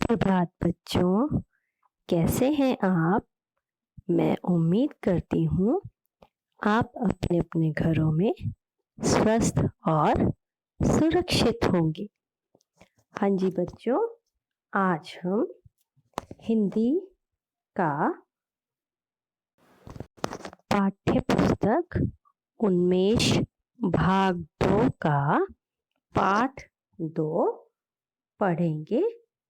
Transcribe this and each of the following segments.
सुप्रभात बच्चों, कैसे हैं आप? मैं उम्मीद करती हूँ आप अपने अपने घरों में स्वस्थ और सुरक्षित होंगे। हाँ जी बच्चों, आज हम हिंदी का पाठ्य पुस्तक उन्मेष भाग 2 का पाठ 2 पढ़ेंगे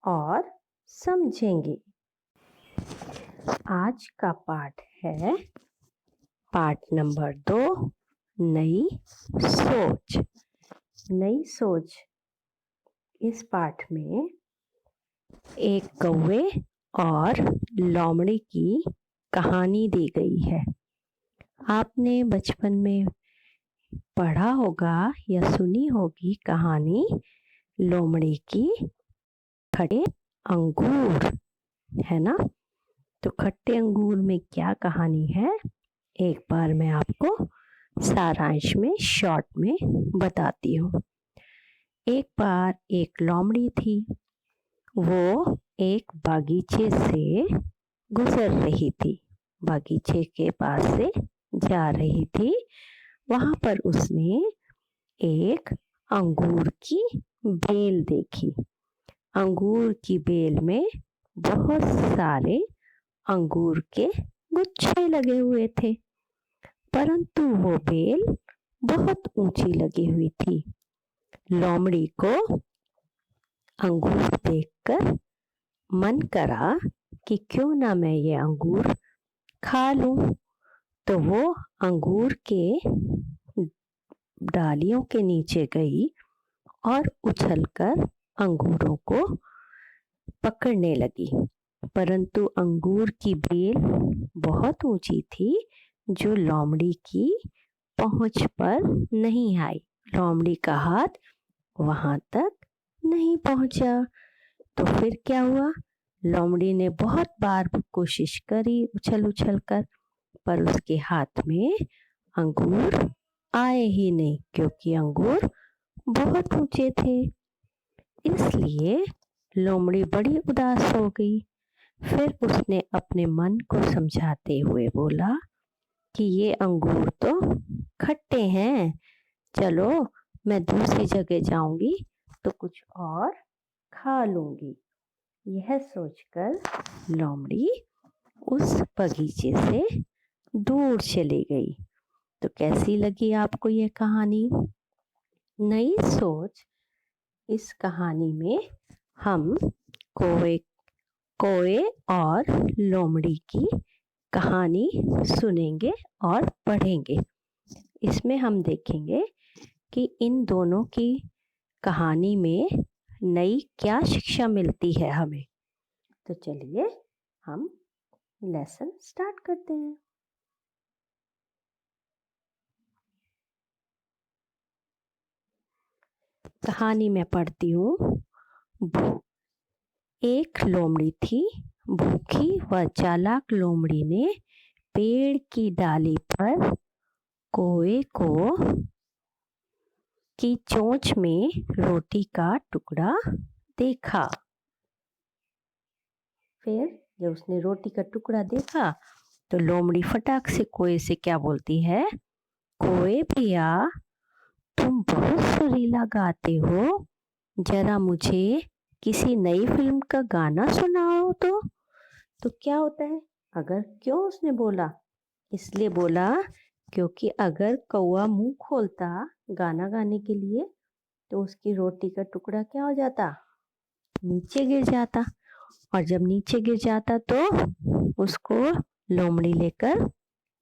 और समझेंगे। आज का पाठ है पाठ नंबर 2, नई सोच। नई सोच इस पाठ में एक कौवे और लोमड़ी की कहानी दी गई है। आपने बचपन में पढ़ा होगा या सुनी होगी कहानी लोमड़ी की खट्टे अंगूर, है ना? तो खट्टे अंगूर में क्या कहानी है, एक बार मैं आपको सारांश में शॉर्ट में बताती हूँ। एक बार एक लोमड़ी थी। वो एक बागीचे से गुजर रही थी, बागीचे के पास से जा रही थी। वहां पर उसने एक अंगूर की बेल देखी। अंगूर की बेल में बहुत सारे अंगूर के गुच्छे लगे हुए थे, परंतु वो बेल बहुत ऊंची लगी हुई थी। लोमड़ी को अंगूर देखकर मन करा कि क्यों ना मैं ये अंगूर खा लूं। तो वो अंगूर के डालियों के नीचे गई और उछलकर अंगूरों को पकड़ने लगी, परंतु अंगूर की बेल बहुत ऊंची थी जो लोमड़ी की पहुंच पर नहीं आई। लोमड़ी का हाथ वहां तक नहीं पहुंचा। तो फिर क्या हुआ? लोमड़ी ने बहुत बार कोशिश करी उछल उछल कर, पर उसके हाथ में अंगूर आए ही नहीं, क्योंकि अंगूर बहुत ऊंचे थे। इसलिए लोमड़ी बड़ी उदास हो गई। फिर उसने अपने मन को समझाते हुए बोला कि ये अंगूर तो खट्टे हैं, चलो मैं दूसरी जगह जाऊंगी तो कुछ और खा लूंगी। यह सोचकर लोमड़ी उस बगीचे से दूर चली गई। तो कैसी लगी आपको ये कहानी? नई सोच इस कहानी में हम कौवे और लोमड़ी की कहानी सुनेंगे और पढ़ेंगे। इसमें हम देखेंगे कि इन दोनों की कहानी में नई क्या शिक्षा मिलती है हमें। तो चलिए हम लेसन स्टार्ट करते हैं। कहानी में पढ़ती हूँ। एक लोमड़ी थी। भूखी व चालाक लोमड़ी ने पेड़ की डाली पर कौवे को की चोंच में रोटी का टुकड़ा देखा। फिर जब उसने रोटी का टुकड़ा देखा तो लोमड़ी फटाक से कौवे से क्या बोलती है? कौवे भैया, तुम बहुत सुरीला गाते हो, जरा मुझे किसी नई फिल्म का गाना सुनाओ तो क्या होता है? अगर क्यों उसने बोला? इसलिए बोला क्योंकि अगर कौवा मुंह खोलता गाना गाने के लिए तो उसकी रोटी का टुकड़ा क्या हो जाता? नीचे गिर जाता, और जब नीचे गिर जाता तो उसको लोमड़ी लेकर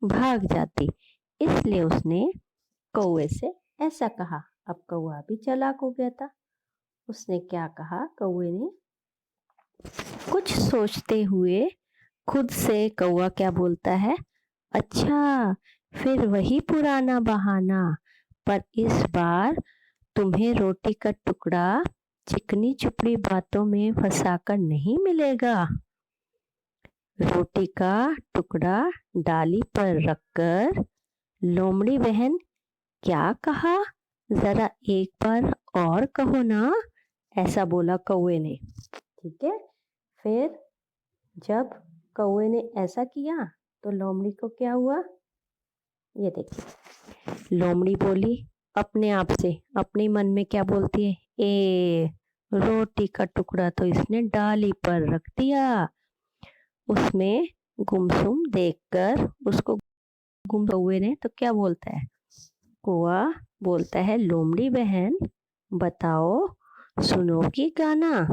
भाग जाती। इसलिए उसने कौवे से ऐसा कहा। अब कौवा भी चालाक हो गया था। उसने क्या कहा? कौवे ने कुछ सोचते हुए खुद से कौवा क्या बोलता है? अच्छा, फिर वही पुराना बहाना, पर इस बार तुम्हें रोटी का टुकड़ा चिकनी चुपड़ी बातों में फंसाकर नहीं मिलेगा। रोटी का टुकड़ा डाली पर रखकर लोमड़ी बहन क्या कहा? जरा एक बार और कहो ना, ऐसा बोला कौवे ने। ठीक है, फिर जब कौवे ने ऐसा किया तो लोमड़ी को क्या हुआ, ये देखिए। लोमड़ी बोली अपने आप से, अपने मन में क्या बोलती है, ए रोटी का टुकड़ा तो इसने डाली पर रख दिया। उसमें गुमसुम देखकर उसको गुम कौवे ने तो क्या बोलता है, कौवा बोलता है लोमड़ी बहन बताओ सुनोगी गाना।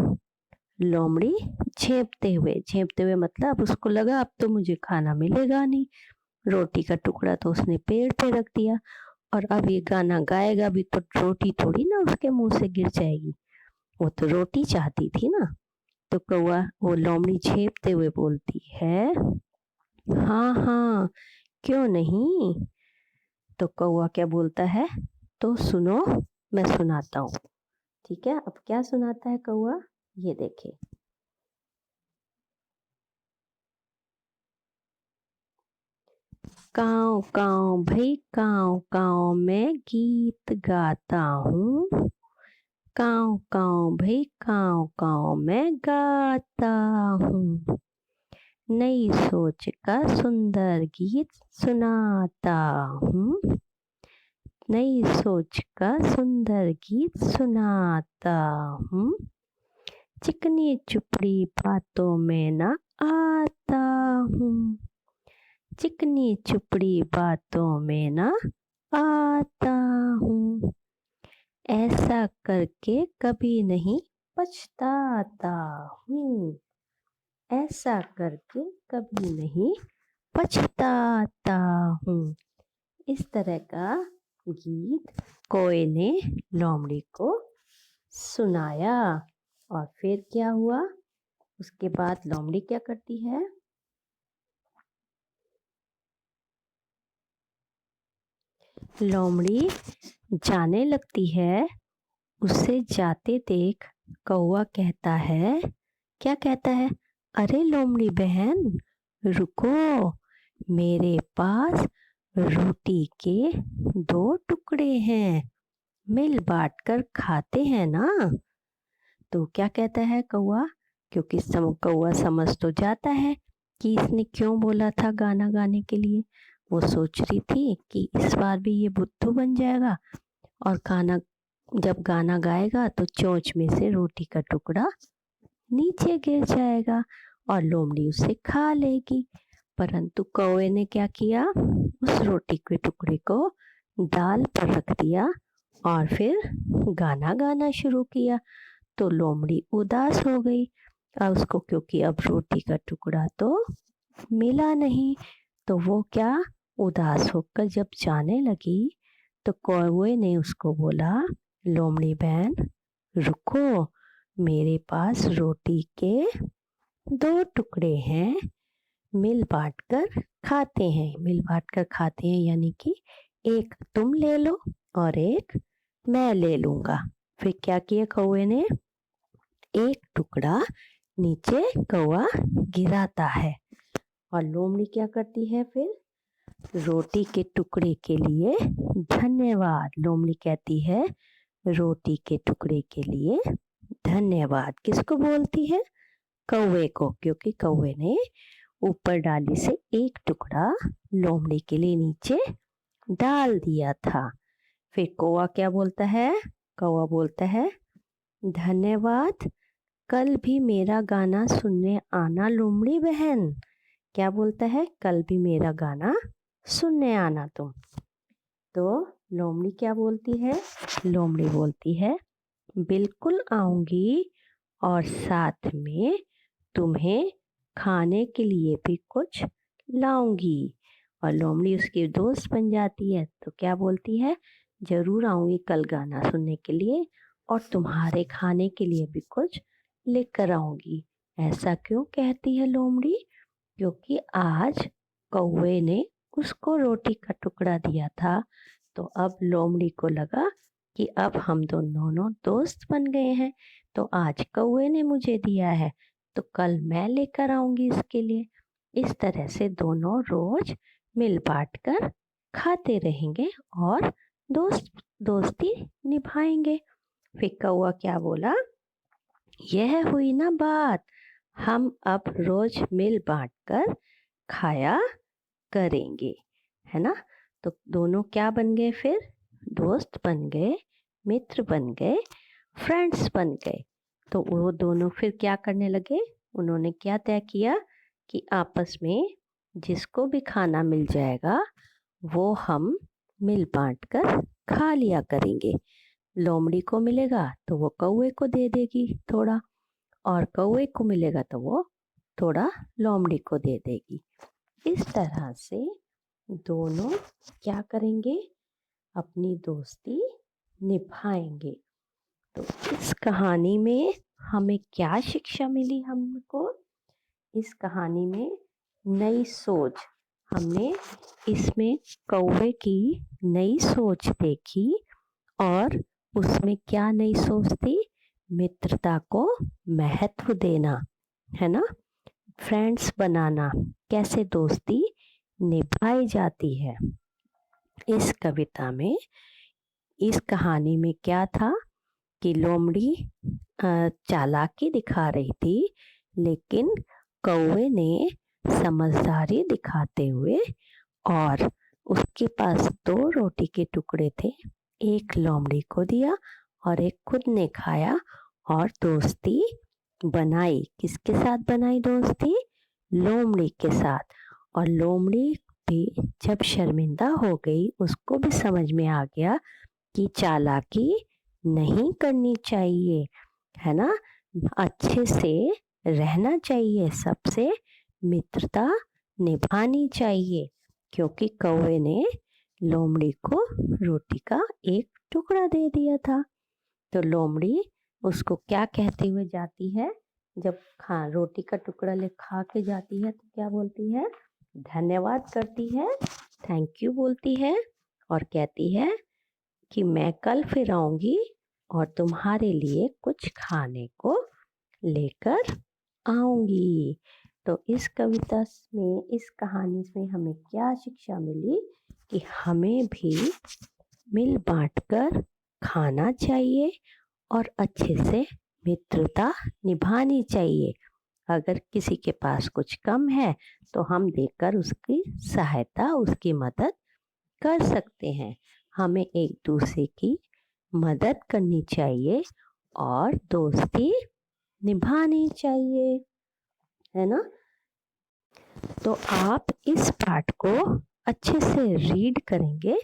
लोमड़ी झेपते हुए मतलब उसको लगा अब तो मुझे खाना मिलेगा नहीं, रोटी का टुकड़ा तो उसने पेड़ पे रख दिया और अब ये गाना गाएगा भी तो रोटी थोड़ी ना उसके मुंह से गिर जाएगी, वो तो रोटी चाहती थी ना। तो कौवा वो लोमड़ी झेपते हुए बोलती है हाँ हाँ क्यों नहीं। तो कौवा क्या बोलता है, तो सुनो मैं सुनाता हूँ। ठीक है, अब क्या सुनाता है कौवा, ये देखिए। काँव काँव भाई काँव काँव मैं गीत गाता हूँ, काँव काँव भाई काँव काँव मैं गाता हूँ, नई सोच का सुंदर गीत सुनाता हूँ, नई सोच का सुंदर गीत सुनाता हूँ, चिकनी चुपड़ी बातों में ना आता हूँ, चिकनी चुपड़ी बातों में ना आता हूँ, ऐसा करके कभी नहीं पछताता हूँ, ऐसा करके कभी नहीं पछताता हूँ। इस तरह का गीत कौवे ने लोमड़ी को सुनाया। और फिर क्या हुआ, उसके बाद लोमड़ी क्या करती है, लोमड़ी जाने लगती है। उसे जाते देख कौवा कहता है, क्या कहता है, अरे लोमड़ी बहन रुको, मेरे पास रोटी के 2 टुकड़े हैं, मिल बांट कर खाते हैं ना। तो क्या कहता है कौवा, क्योंकि कौवा समझ तो जाता है कि इसने क्यों बोला था गाना गाने के लिए। वो सोच रही थी कि इस बार भी ये बुद्धू बन जाएगा और जब गाना गाएगा तो चोंच में से रोटी का टुकड़ा नीचे गिर जाएगा और लोमड़ी उसे खा लेगी। परंतु कौवे ने क्या किया, उस रोटी के टुकड़े को डाल पर रख दिया और फिर गाना गाना शुरू किया। तो लोमड़ी उदास हो गई और उसको, क्योंकि अब रोटी का टुकड़ा तो मिला नहीं, तो वो क्या उदास होकर जब जाने लगी तो कौवे ने उसको बोला, लोमड़ी बहन रुको, मेरे पास रोटी के 2 टुकड़े हैं, मिल बांट कर खाते हैं, मिल बांट कर खाते हैं यानी कि एक तुम ले लो और एक मैं ले लूंगा। फिर क्या किया कौवे ने, एक टुकड़ा नीचे कौवा गिराता है और लोमड़ी क्या करती है, फिर रोटी के टुकड़े के लिए धन्यवाद, लोमड़ी कहती है रोटी के टुकड़े के लिए धन्यवाद। किसको बोलती है, कौवे को, क्योंकि कौवे ने ऊपर डाली से एक टुकड़ा लोमड़ी के लिए नीचे डाल दिया था। फिर कौवा क्या बोलता है, कौवा बोलता है धन्यवाद, कल भी मेरा गाना सुनने आना लोमड़ी बहन। क्या बोलता है, कल भी मेरा गाना सुनने आना तुम। तो लोमड़ी क्या बोलती है, लोमड़ी बोलती है बिल्कुल आऊंगी और साथ में तुम्हें खाने के लिए भी कुछ लाऊंगी। और लोमड़ी उसकी दोस्त बन जाती है तो क्या बोलती है, जरूर आऊंगी कल गाना सुनने के लिए और तुम्हारे खाने के लिए भी कुछ लेकर आऊंगी। ऐसा क्यों कहती है लोमड़ी, क्योंकि आज कौवे ने उसको रोटी का टुकड़ा दिया था। तो अब लोमड़ी को लगा कि अब हम दोनों दोस्त बन गए हैं, तो आज कौवे ने मुझे दिया है तो कल मैं लेकर आऊंगी इसके लिए। इस तरह से दोनों रोज मिल बांट कर खाते रहेंगे और दोस्ती निभाएंगे। फिर कौवा क्या बोला, यह हुई ना बात, हम अब रोज मिल बांट कर खाया करेंगे, है ना। तो दोनों क्या बन गए फिर? दोस्त बन गए, मित्र बन गए, फ्रेंड्स बन गए। तो वो दोनों फिर क्या करने लगे? उन्होंने क्या तय किया कि आपस में जिसको भी खाना मिल जाएगा वो हम मिल बांट कर खा लिया करेंगे। लोमड़ी को मिलेगा तो वो कौवे को दे देगी थोड़ा, और कौवे को मिलेगा तो वो थोड़ा लोमड़ी को दे देगी। इस तरह से दोनों क्या करेंगे? अपनी दोस्ती निभाएंगे। तो इस कहानी में हमें क्या शिक्षा मिली हमको? इस कहानी में नई सोच, हमने इसमें कौवे की नई सोच देखी। और उसमें क्या नई सोच थी? मित्रता को महत्व देना, है ना। फ्रेंड्स बनाना, कैसे दोस्ती निभाई जाती है। इस कविता में, इस कहानी में क्या था कि लोमड़ी चालाकी दिखा रही थी, लेकिन कौवे ने समझदारी दिखाते हुए, और उसके पास 2 रोटी के टुकड़े थे, एक लोमड़ी को दिया और एक खुद ने खाया और दोस्ती बनाई। किसके साथ बनाई दोस्ती? लोमड़ी के साथ। और लोमड़ी भी जब शर्मिंदा हो गई, उसको भी समझ में आ गया कि चालाकी नहीं करनी चाहिए, है ना। अच्छे से रहना चाहिए, सबसे मित्रता निभानी चाहिए। क्योंकि कौवे ने लोमड़ी को रोटी का एक टुकड़ा दे दिया था। तो लोमड़ी उसको क्या कहते हुए जाती है? जब रोटी का टुकड़ा ले खा के जाती है तो क्या बोलती है? धन्यवाद करती है, थैंक यू बोलती है, और कहती है कि मैं कल फिर आऊंगी और तुम्हारे लिए कुछ खाने को लेकर आऊंगी। तो इस कविता में, इस कहानी में हमें क्या शिक्षा मिली? कि हमें भी मिल बांटकर खाना चाहिए और अच्छे से मित्रता निभानी चाहिए। अगर किसी के पास कुछ कम है तो हम देकर उसकी सहायता, उसकी मदद कर सकते हैं। हमें एक दूसरे की मदद करनी चाहिए और दोस्ती निभानी चाहिए, है ना। तो आप इस पाठ को अच्छे से रीड करेंगे,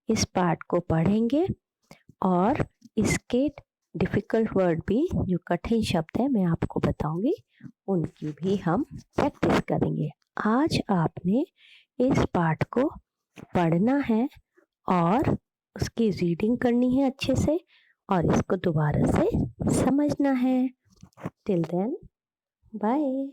इस पाठ को पढ़ेंगे, और इसके डिफ़िकल्ट वर्ड भी, जो कठिन शब्द है, मैं आपको बताऊंगी, उनकी भी हम प्रैक्टिस करेंगे। आज आपने इस पाठ को पढ़ना है और उसकी रीडिंग करनी है अच्छे से, और इसको दोबारा से समझना है। Till then, bye.